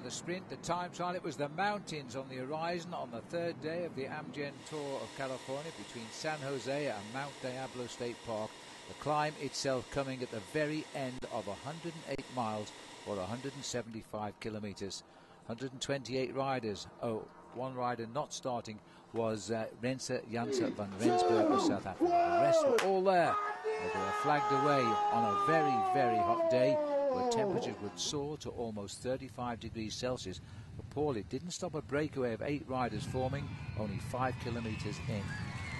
the sprint, the time trial. It was the mountains on the horizon on the third day of the Amgen Tour of California between San Jose and Mount Diablo State Park. The climb itself coming at the very end of 108 miles or 175 kilometers. 128 riders. Oh, one rider not starting was Renze Janse van Rensburg of South Africa. The rest were all there. They were flagged away on a very, very hot day where temperatures would soar to almost 35 degrees Celsius. But Paul, it didn't stop a breakaway of 8 riders forming only 5 kilometres in.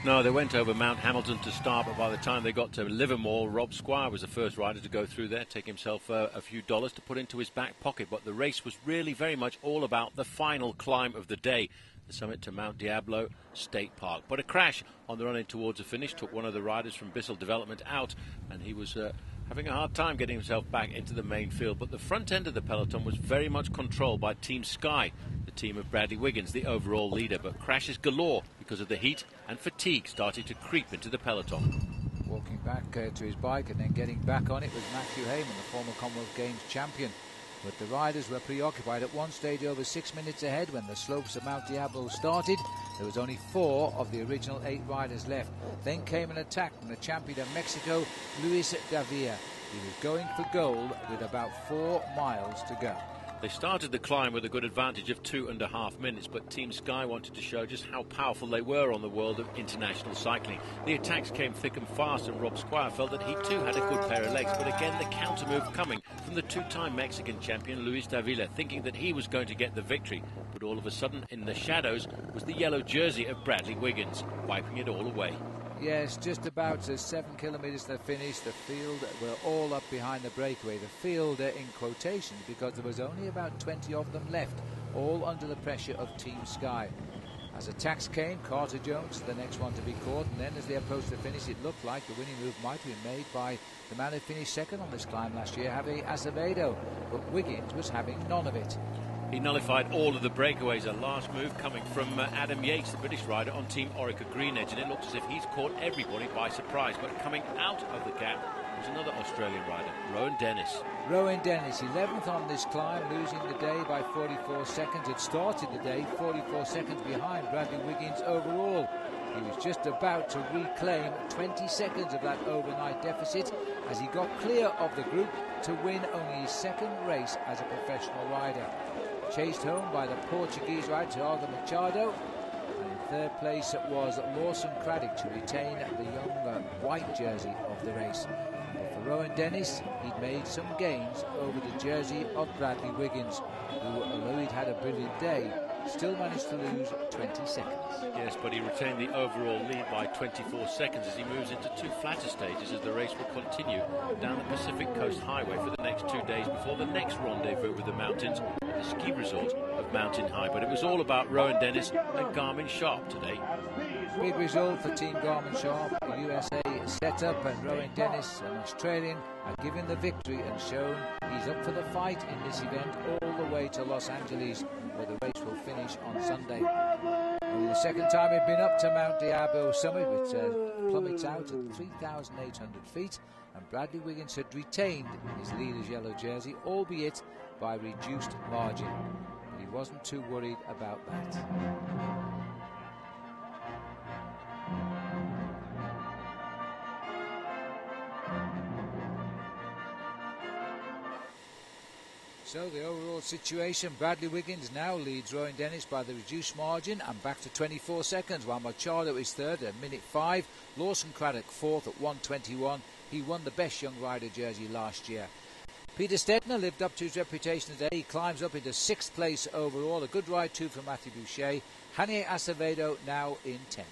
No, they went over Mount Hamilton to start, but by the time they got to Livermore, Rob Squire was the first rider to go through there, take himself a few dollars to put into his back pocket. But the race was really very much all about the final climb of the day, the summit to Mount Diablo State Park. But a crash on the run in towards the finish took one of the riders from Bissell Development out, and he was having a hard time getting himself back into the main field. But the front end of the peloton was very much controlled by Team Sky, the team of Bradley Wiggins, the overall leader. But crashes galore because of the heat, and fatigue started to creep into the peloton. Walking back to his bike and then getting back on it was Matthew Heyman, the former Commonwealth Games champion. But the riders were preoccupied at one stage over 6 minutes ahead when the slopes of Mount Diablo started. There was only 4 of the original 8 riders left. Then came an attack from the champion of Mexico, Luis Davia. He was going for gold with about 4 miles to go. They started the climb with a good advantage of 2.5 minutes, but Team Sky wanted to show just how powerful they were on the world of international cycling. The attacks came thick and fast, and Rob Squire felt that he too had a good pair of legs, but again the counter move coming from the 2-time Mexican champion Luis Davila, thinking that he was going to get the victory. But all of a sudden, in the shadows, was the yellow jersey of Bradley Wiggins, wiping it all away. Yes, just about 7 kilometres to the finish. The field were all up behind the breakaway. The field in quotations because there was only about 20 of them left, all under the pressure of Team Sky. As attacks came, Carter Jones, the next one to be caught, and then as they approached the finish, it looked like the winning move might have been made by the man who finished second on this climb last year, Javier Acevedo, but Wiggins was having none of it. He nullified all of the breakaways. A last move coming from Adam Yates, the British rider on Team Orica Green Edge, and it looks as if he's caught everybody by surprise. But coming out of the gap was another Australian rider, Rowan Dennis. Rowan Dennis, 11th on this climb, losing the day by 44 seconds. Had started the day 44 seconds behind Bradley Wiggins overall. He was just about to reclaim 20 seconds of that overnight deficit as he got clear of the group to win only his second race as a professional rider. Chased home by the Portuguese rider Thiago Machado, and in third place was Lawson Craddock to retain the young white jersey of the race. But for Rowan Dennis, he'd made some gains over the jersey of Bradley Wiggins, who, although he'd had a brilliant day, still managed to lose 20 seconds. Yes, but he retained the overall lead by 24 seconds as he moves into 2 flatter stages as the race will continue down the Pacific Coast Highway for the next 2 days before the next rendezvous with the mountains at the ski resort of Mountain High. But it was all about Rowan Dennis and Garmin Sharp today. Big result for Team Garmin Sharp. The USA set up, and Rowan Dennis, an Australian, had given the victory and shown he's up for the fight in this event all the way to Los Angeles, where the race will finish on Sunday. Only the second time he'd been up to Mount Diablo summit, which plummets out at 3,800 feet, and Bradley Wiggins had retained his leader's yellow jersey, albeit by reduced margin. But he wasn't too worried about that. So the overall situation, Bradley Wiggins now leads Rowan Dennis by the reduced margin and back to 24 seconds, while Machado is third at minute 5. Lawson Craddock fourth at 1:21. He won the best young rider jersey last year. Peter Stettner lived up to his reputation today. He climbs up into 6th place overall. A good ride too for Matthew Boucher. Javier Acevedo now in 10th.